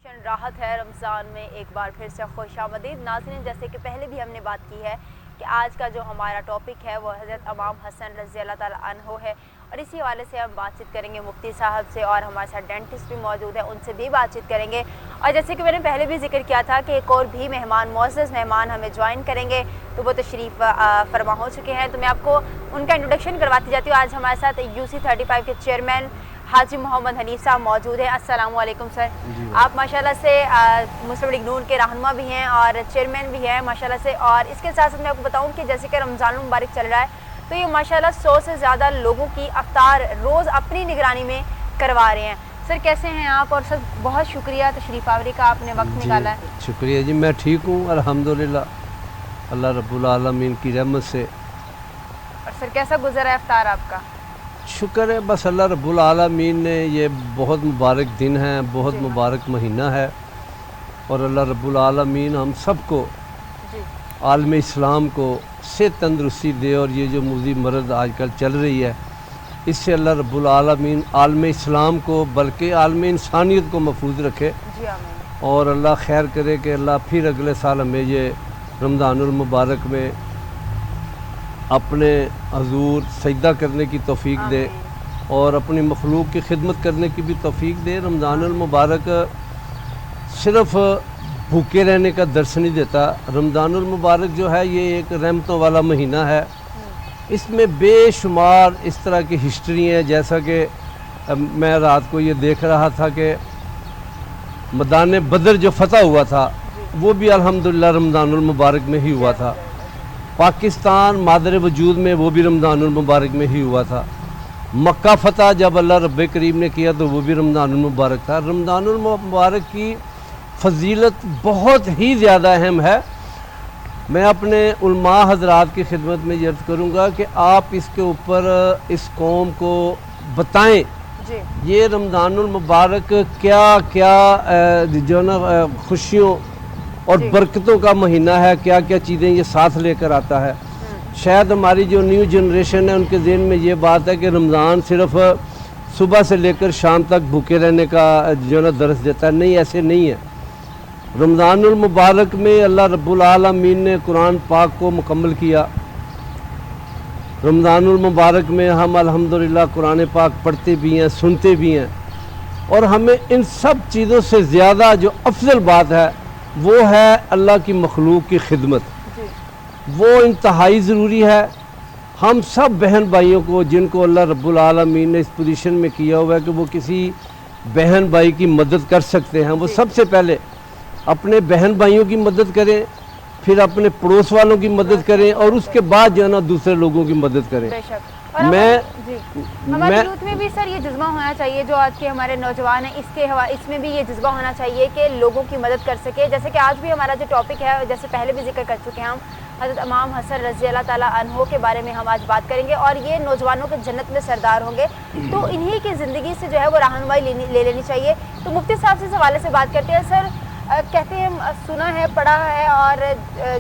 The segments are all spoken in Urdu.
راحت ہے رمضان میں ایک بار پھر سے خوش آمدید ناظرین، جیسے کہ پہلے بھی ہم نے بات کی ہے کہ آج کا جو ہمارا ٹاپک ہے وہ حضرت امام حسن رضی اللہ تعالیٰ عنہ ہے، اور اسی حوالے سے ہم بات چیت کریں گے مفتی صاحب سے، اور ہمارے ساتھ ڈینٹسٹ بھی موجود ہیں، ان سے بھی بات چیت کریں گے۔ اور جیسے کہ میں نے پہلے بھی ذکر کیا تھا کہ ایک اور بھی مہمان، معزز مہمان ہمیں جوائن کریں گے، تو وہ تشریف فرما ہو چکے ہیں، تو میں آپ کو ان کا انٹروڈکشن کرواتی جاتی ہوں۔ آج ہمارے ساتھ UC35 کے چیئرمین حاجی محمد حنیف صاحب موجود ہیں۔ السلام علیکم سر۔ آپ ماشاءاللہ سے مسلم لیگ نون کے رہنما بھی ہیں اور چیئرمین بھی ہیں ماشاءاللہ سے، اور اس کے ساتھ ساتھ میں آپ کو بتاؤں کہ جیسے کہ رمضان المبارک چل رہا ہے تو یہ ماشاءاللہ 100 سے زیادہ لوگوں کی افطار روز اپنی نگرانی میں کروا رہے ہیں۔ سر کیسے ہیں آپ؟ اور سر بہت شکریہ تشریف آوری کا، آپ نے وقت نکالا ہے۔ شکریہ جی، میں ٹھیک ہوں الحمدللہ، اللہ رب العالمین کی رحمت سے۔ اور سر کیسا گزرا ہے افطار آپ کا؟ شکر ہے بس اللہ رب العالمین نے، یہ بہت مبارک دن ہے، بہت مبارک مہینہ ہے، اور اللہ رب العالمین ہم سب کو، عالم اسلام کو صحت تندرستی دے، اور یہ جو موذی مرض آج کل چل رہی ہے اس سے اللہ رب العالمین عالم اسلام کو بلکہ عالم انسانیت کو محفوظ رکھے، اور اللہ خیر کرے کہ اللہ پھر اگلے سال ہمیں یہ رمضان المبارک میں اپنے حضور سجدہ کرنے کی توفیق دے اور اپنی مخلوق کی خدمت کرنے کی بھی توفیق دے۔ رمضان المبارک صرف بھوکے رہنے کا درس نہیں دیتا، رمضان المبارک جو ہے یہ ایک رحمتوں والا مہینہ ہے، اس میں بے شمار اس طرح کی ہسٹری ہیں، جیسا کہ میں رات کو یہ دیکھ رہا تھا کہ میدان بدر جو فتح ہوا تھا وہ بھی الحمدللہ رمضان المبارک میں ہی ہوا تھا، پاکستان مادر وجود میں وہ بھی رمضان المبارک میں ہی ہوا تھا، مکہ فتح جب اللہ رب کریم نے کیا تو وہ بھی رمضان المبارک تھا۔ رمضان المبارک کی فضیلت بہت ہی زیادہ اہم ہے۔ میں اپنے علماء حضرات کی خدمت میں یہ عرض کروں گا کہ آپ اس کے اوپر اس قوم کو بتائیں یہ رمضان المبارک کیا کیا جو نا خوشیوں اور برکتوں کا مہینہ ہے، کیا کیا چیزیں یہ ساتھ لے کر آتا ہے۔ شاید ہماری جو نیو جنریشن ہے ان کے ذہن میں یہ بات ہے کہ رمضان صرف صبح سے لے کر شام تک بھوکے رہنے کا جو نا درس دیتا ہے، نہیں، ایسے نہیں ہے۔ رمضان المبارک میں اللہ رب العالمین نے قرآن پاک کو مکمل کیا، رمضان المبارک میں ہم الحمدللہ قرآن پاک پڑھتے بھی ہیں، سنتے بھی ہیں، اور ہمیں ان سب چیزوں سے زیادہ جو افضل بات ہے وہ ہے اللہ کی مخلوق کی خدمت، وہ انتہائی ضروری ہے۔ ہم سب بہن بھائیوں کو جن کو اللہ رب العالمین نے اس پوزیشن میں کیا ہوا ہے کہ وہ کسی بہن بھائی کی مدد کر سکتے ہیں، وہ سب سے پہلے اپنے بہن بھائیوں کی مدد کریں، پھر اپنے پڑوس والوں کی مدد کریں، اور اس کے بعد جو ہے نا دوسرے لوگوں کی مدد کریں۔ ہمارے یوتھ میں بھی سر یہ جذبہ ہونا چاہیے، جو آج کے ہمارے نوجوان ہیں اس میں بھی یہ جذبہ ہونا چاہیے کہ لوگوں کی مدد کر سکے۔ جیسے کہ آج بھی ہمارا جو ٹاپک ہے، جیسے پہلے بھی ذکر کر چکے ہیں ہم، حضرت امام حسن رضی اللہ تعالیٰ عنہ کے بارے میں ہم آج بات کریں گے، اور یہ نوجوانوں کے جنت میں سردار ہوں گے، تو انہی کی زندگی سے جو ہے وہ رہنمائی لے لینی چاہیے۔ تو مفتی صاحب سے اس حوالے سے بات کرتے ہیں۔ سر کہتے ہیں، سنا ہے، پڑھا ہے، اور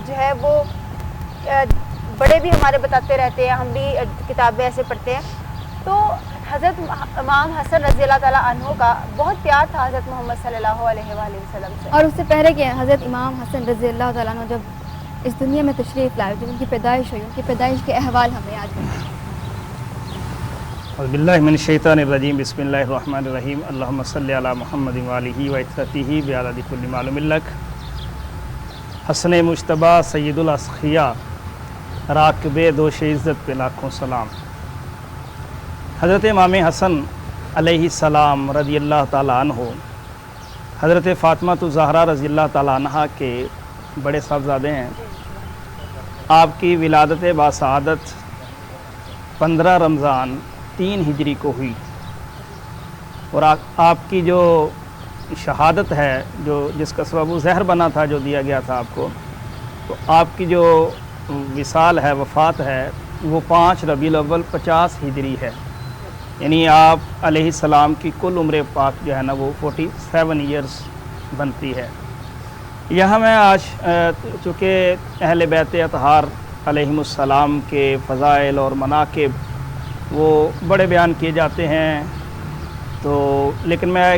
جو ہے وہ بڑے بھی ہمارے بتاتے رہتے ہیں، ہم بھی کتابیں ایسے پڑھتے ہیں، تو حضرت امام حسن رضی اللہ تعالیٰ عنہ کا بہت پیار تھا حضرت محمد صلی اللہ علیہ وآلہ وسلم سے، اور اس سے پہلے کہ حضرت امام حسن رضی اللہ تعالیٰ عنہ جب اس دنیا میں تشریف لائے، جب ان کی پیدائش ہوئی، ان کی پیدائش کے احوال ہمیں آج بتائیں۔ اعوذ باللہ من الشیطان الرجیم، بسم اللہ الرحمن الرحیم، اللہم صلی علی محمد وآلہ وعترتہ بعدد کل معلوم لک۔ حسن مجتبیٰ سید الاسخیاء، راکب دوش عزت پہ لاکھوں سلام۔ حضرت امام حسن علیہ السلام رضی اللہ تعالیٰ عنہ حضرت فاطمہ الزہرا رضی اللہ تعالیٰ عنہ کے بڑے صاحبزادے ہیں۔ آپ کی ولادت باسعادت 15 رمضان 3 ہجری کو ہوئی، اور آپ کی جو شہادت ہے، جو جس کا سبب زہر بنا تھا، جو دیا گیا تھا آپ کو، تو آپ کی جو وصال ہے، وفات ہے، وہ 5 ربیع الاول 50 ہجری ہے، یعنی آپ علیہ السلام کی کل عمر پاک جو ہے نا وہ 47 ایئرس بنتی ہے۔ یہاں میں آج چونکہ اہل بیت اطہار علیہم السلام کے فضائل اور مناقب وہ بڑے بیان کیے جاتے ہیں، تو لیکن میں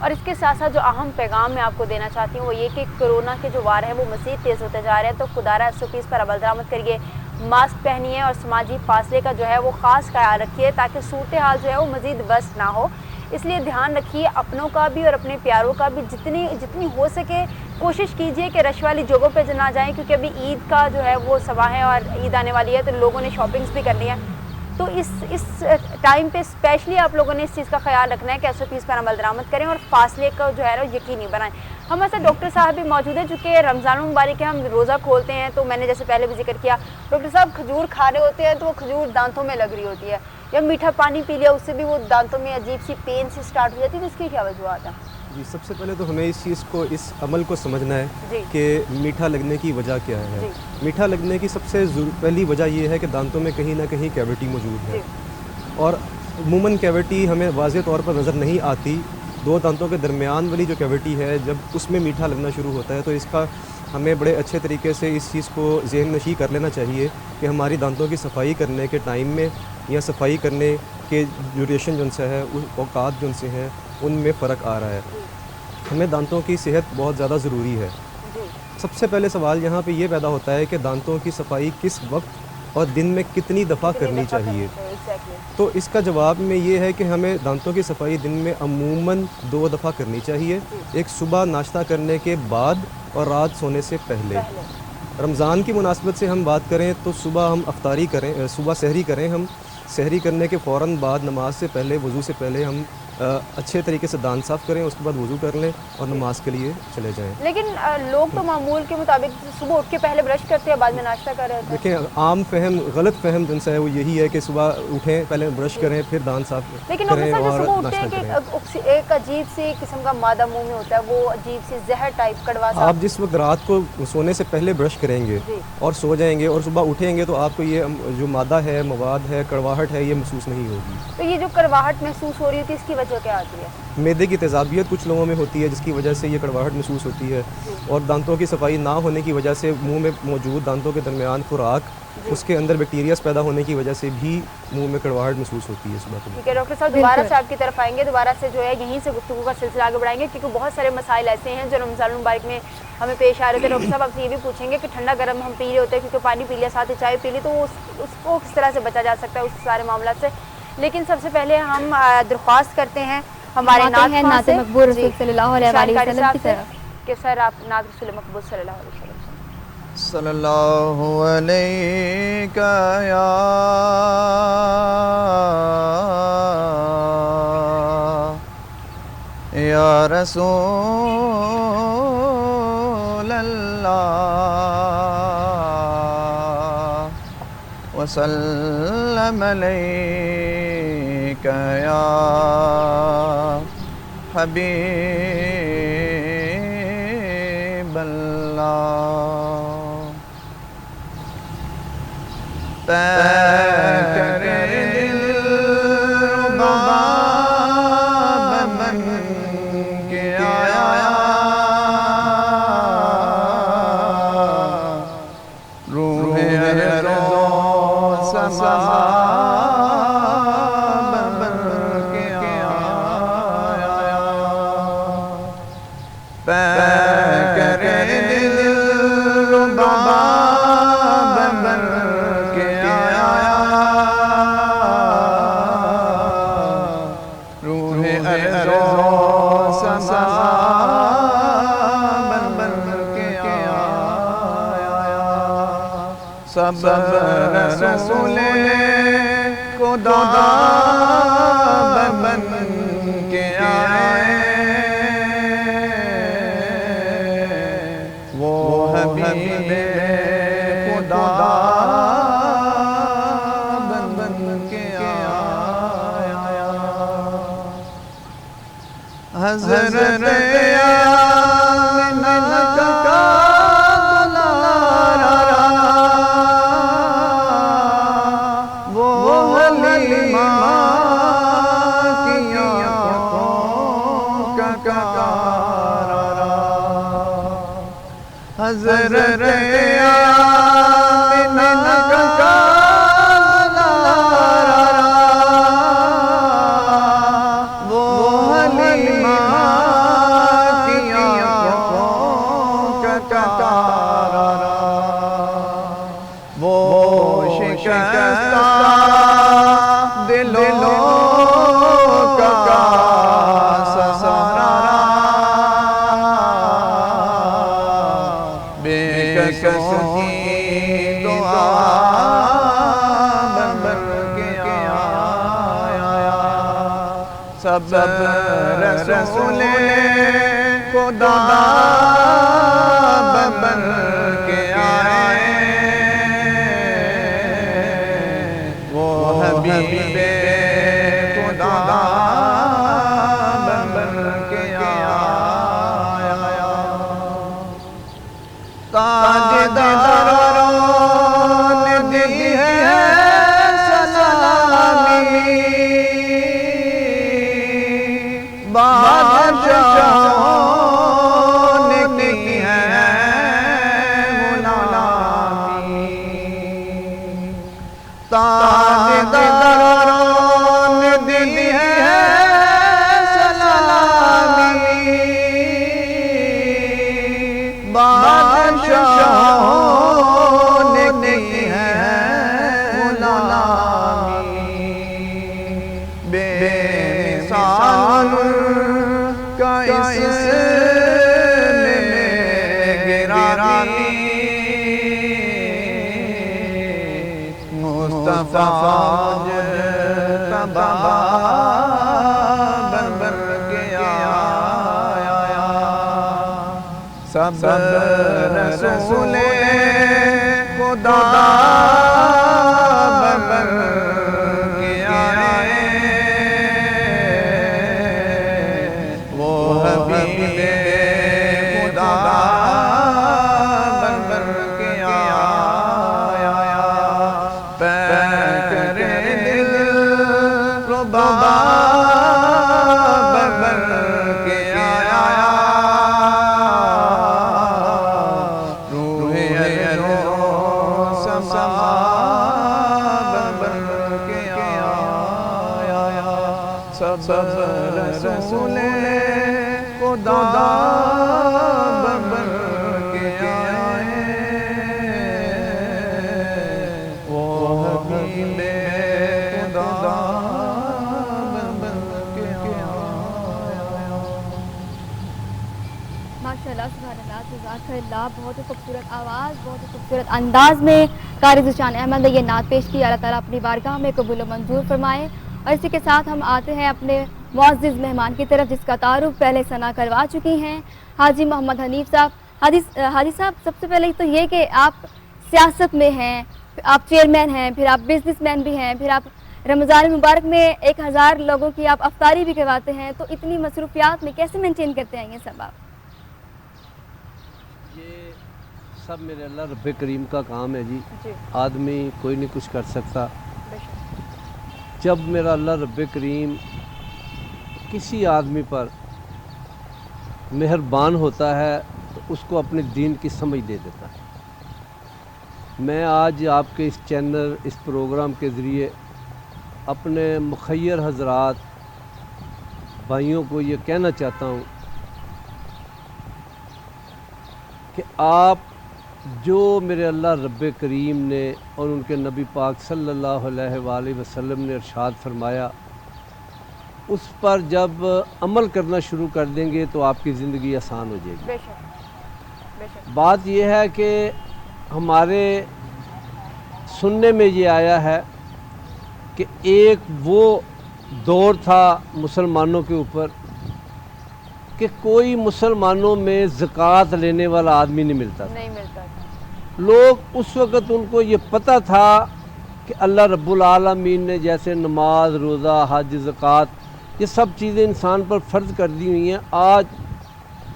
اور اس کے ساتھ ساتھ جو اہم پیغام میں آپ کو دینا چاہتی ہوں وہ یہ کہ کورونا کے جو وار ہے وہ مزید تیز ہوتے جا رہے ہیں، تو خدارہ SOPs پر عمل درآمد کریے، ماسک پہنیے اور سماجی فاصلے کا جو ہے وہ خاص خیال رکھیے تاکہ صورتحال جو ہے وہ مزید بست نہ ہو۔ اس لیے دھیان رکھیے اپنوں کا بھی اور اپنے پیاروں کا بھی، جتنی ہو سکے کوشش کیجئے کہ رش والی جگہوں پہ نہ جائیں، کیونکہ ابھی عید کا جو ہے وہ سماں ہے اور عید آنے والی ہے، تو لوگوں نے شاپنگز بھی کرنی ہے، تو اس ٹائم پہ اسپیشلی آپ لوگوں نے اس چیز کا خیال رکھنا ہے کہ SOPs پر عمل درآمد کریں اور فاصلے کا جو ہے نا یقینی بنائیں۔ ہمارے ساتھ ڈاکٹر صاحب بھی موجود ہیں، چونکہ رمضان المبارک ہے، ہم روزہ کھولتے ہیں، تو میں نے جیسے پہلے بھی ذکر کیا ڈاکٹر صاحب کھجور کھا رہے ہوتے ہیں تو وہ کھجور دانتوں میں لگ رہی ہوتی ہے، یا میٹھا پانی پی لیا اس سے بھی وہ دانتوں میں عجیب سی پین سی اسٹارٹ ہو جاتی ہے، تو اس کی کیا وجوہات ہیں؟ جی، سب سے پہلے تو ہمیں اس چیز کو، اس عمل کو سمجھنا ہے جی کہ میٹھا لگنے کی وجہ کیا ہے۔ جی میٹھا لگنے کی سب سے پہلی وجہ یہ ہے کہ دانتوں میں کہیں نہ کہیں کیوٹی موجود ہے، جی اور عموماً کیوٹی ہمیں واضح طور پر نظر نہیں آتی۔ دو دانتوں کے درمیان والی جو کیوٹی ہے، جب اس میں میٹھا لگنا شروع ہوتا ہے تو اس کا ہمیں بڑے اچھے طریقے سے اس چیز کو ذہن نشی کر لینا چاہیے کہ ہماری دانتوں کی صفائی کرنے کے ٹائم میں یا صفائی کرنے کے ڈیوریشن جو ان سے ہے، اوقات جو ان سے ہیں، ان میں فرق آ رہا ہے۔ ہمیں دانتوں کی صحت بہت زیادہ ضروری ہے۔ جی سب سے پہلے سوال یہاں پہ یہ پیدا ہوتا ہے کہ دانتوں کی صفائی کس وقت اور دن میں کتنی دفعہ کرنی چاہیے۔ تو اس کا جواب میں یہ ہے کہ ہمیں دانتوں کی صفائی دن میں عموماً 2 دفعہ کرنی چاہیے، ایک صبح ناشتہ کرنے کے بعد اور رات سونے سے پہلے۔ رمضان کی مناسبت سے ہم بات کریں تو صبح ہم افطاری کریں، صبح سحری کریں، ہم سحری کرنے کے فوراً بعد نماز سے پہلے، وضو سے پہلے ہم اچھے طریقے سے دانت صاف کریں، اس کے بعد وضو کر لیں اور نماز کے لیے چلے جائیں۔ لیکن لوگ تو معمول کے مطابق صبح اٹھ کے پہلے برش کرتے ہیں، بعد میں ناشتہ کر رہے ہوتے ہیں۔ دیکھیں، عام فہم، غلط فہم جن سے ہے وہ یہی ہے کہ صبح اٹھیں، پہلے برش کریں، پھر دانت صاف لیکن کریں ڈاکٹر صاحب اور جو صبح اٹھتے ناشتہ ہیں کریں۔ کہ ایک عجیب سی قسم کا مادہ منہ میں ہوتا ہے، وہ عجیب سی زہر ٹائپ کڑوا سا۔ آپ جس وقت رات کو سونے سے پہلے برش کریں گے جی اور سو جائیں گے اور صبح اٹھیں گے تو آپ کو یہ جو مادہ ہے، مواد ہے، کڑواہٹ ہے، یہ محسوس نہیں ہوگی۔ تو یہ جو کڑواہٹ محسوس ہو رہی ہوتی ہے، اس کی وجہ کیا آتی ہے؟ معدے کی تیزابیت کچھ لوگوں میں ہوتی ہے جس کی وجہ سے یہ کڑواہٹ محسوس ہوتی ہے، اور دانتوں کی صفائی نہ ہونے کی وجہ سے منہ میں موجود دانتوں کے درمیان خوراک، اس کے اندر بیکٹیریاز پیدا ہونے کی وجہ سے بھی منہ میں کڑواہٹ محسوس ہوتی ہے صبح کو۔ ٹھیک ہے ڈاکٹر صاحب، دوبارہ سے آپ کی طرف آئیں گے، دوبارہ سے جو ہے یہیں سے گفتگو کا سلسلہ آگے بڑھائیں گے، کیونکہ بہت سارے مسائل ایسے ہیں جو رمضان المبارک میں ہمیں پیش آ رہے تھے۔ ڈاکٹر صاحب آپ سے یہ بھی پوچھیں گے کہ ٹھنڈا گرم ہم پی رہے ہوتے ہیں، کیونکہ پانی پی لیا ساتھ ہی چائے پی لی، تو اس کو کس طرح سے بچا جا سکتا ہے اس سارے معاملات سے؟ لیکن سب سے پہلے ہم درخواست کرتے ہیں ہمارے نعت مقبول رسول صلی اللہ علیہ وسلم کی طرف کہ سر آپ نعت رسول مقبول صلی اللہ علیہ وسلم صلی اللہ علیہ یا رسول اللہ وسلم علیک یا حبیب اللہ۔ پیکر دل رباب بن کے آیا روح ارض و سما بن کے آیا، پیکر دل رباب بن کے آیا، روح ارض و سما بن کے آیا، سب رسول خدا بن کے آئے، وہ حبیب خدا بن کے آیا، حضرت آمنہ کا دلارا، وہ حلیمہ کی آنکھوں کا کارا، حضرت آمنہ کا دلارا، وہ حلیمہ شکستہ دلوں کا سہارا بے کسوں کی دعا بن کے آیا سب رسول خدا بن کے آئے وہ حبیب خدا بن کے آیا تاجداروں نے دی ہے سلامی بادشاہوں نے کی ہے غلامی تاجداروں نے دی ہے سلامی بادشاہوں نے کی ہے غلامی بے مثال کا اس میں گرامی مصطفیٰ جتبا بن کے آیا سب رسول خدا بن کے آئے وہ حبیب خدا بن کے آیا پیکر دل ربا بن کے آیا روح سما بن کے آیا سب رسول خدا بن کے آئے وہ حبیب خدا بن کے آیا ماشاءاللہ سبحان اللہ جزاک اللہ، بہت ہی خوبصورت آواز، بہت ہی خوبصورت انداز میں قاری ذوالشان احمد نے یہ نعت پیش کی۔ اللہ تعالیٰ اپنی بارگاہ میں قبول و منظور فرمائے۔ اور اسی کے ساتھ ہم آتے ہیں اپنے معزز مہمان کی طرف، جس کا تعارف پہلے ثنا کروا چکی ہیں، حاجی محمد حنیف صاحب۔ حاجی صاحب، سب سے پہلے تو یہ کہ آپ سیاست میں ہیں، آپ چیئرمین ہیں، پھر آپ بزنس مین بھی ہیں، پھر آپ رمضان مبارک میں 1000 لوگوں کی آپ افطاری بھی کرواتے ہیں، تو اتنی مصروفیات میں کیسے مینٹین کرتے ہیں یہ سب آپ؟ یہ سب میرے اللہ رب کریم کا کام ہے جی، آدمی کوئی نہیں کچھ کر سکتا۔ جب میرا اللہ رب کریم کسی آدمی پر مہربان ہوتا ہے تو اس کو اپنے دین کی سمجھ دے دیتا ہے۔ میں آج آپ کے اس چینل، اس پروگرام کے ذریعے اپنے مخیر حضرات بھائیوں کو یہ کہنا چاہتا ہوں کہ آپ جو میرے اللہ رب کریم نے اور ان کے نبی پاک صلی اللہ علیہ وآلہ وسلم نے ارشاد فرمایا، اس پر جب عمل کرنا شروع کر دیں گے تو آپ کی زندگی آسان ہو جائے گی۔ بے شک۔ بات یہ ہے کہ ہمارے سننے میں یہ آیا ہے کہ ایک وہ دور تھا مسلمانوں کے اوپر کہ کوئی مسلمانوں میں زکوٰۃ لینے والا آدمی نہیں ملتا تھا۔ نہیں ملتا تھا۔ لوگ اس وقت ان کو یہ پتہ تھا کہ اللہ رب العالمین نے جیسے نماز، روزہ، حج، زکوٰۃ یہ سب چیزیں انسان پر فرض کر دی ہوئی ہیں۔ آج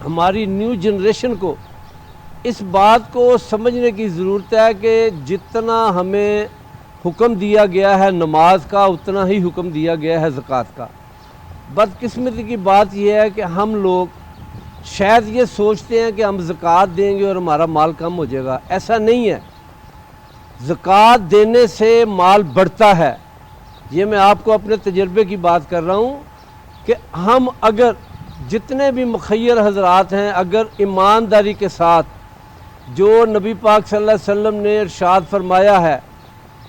ہماری نیو جنریشن کو اس بات کو سمجھنے کی ضرورت ہے کہ جتنا ہمیں حکم دیا گیا ہے نماز کا، اتنا ہی حکم دیا گیا ہے زکوٰۃ کا۔ بدقسمتی کی بات یہ ہے کہ ہم لوگ شاید یہ سوچتے ہیں کہ ہم زکوٰۃ دیں گے اور ہمارا مال کم ہو جائے گا۔ ایسا نہیں ہے، زکوٰۃ دینے سے مال بڑھتا ہے۔ یہ میں آپ کو اپنے تجربے کی بات کر رہا ہوں کہ ہم اگر جتنے بھی مخیر حضرات ہیں، اگر ایمانداری کے ساتھ جو نبی پاک صلی اللہ علیہ وسلم نے ارشاد فرمایا ہے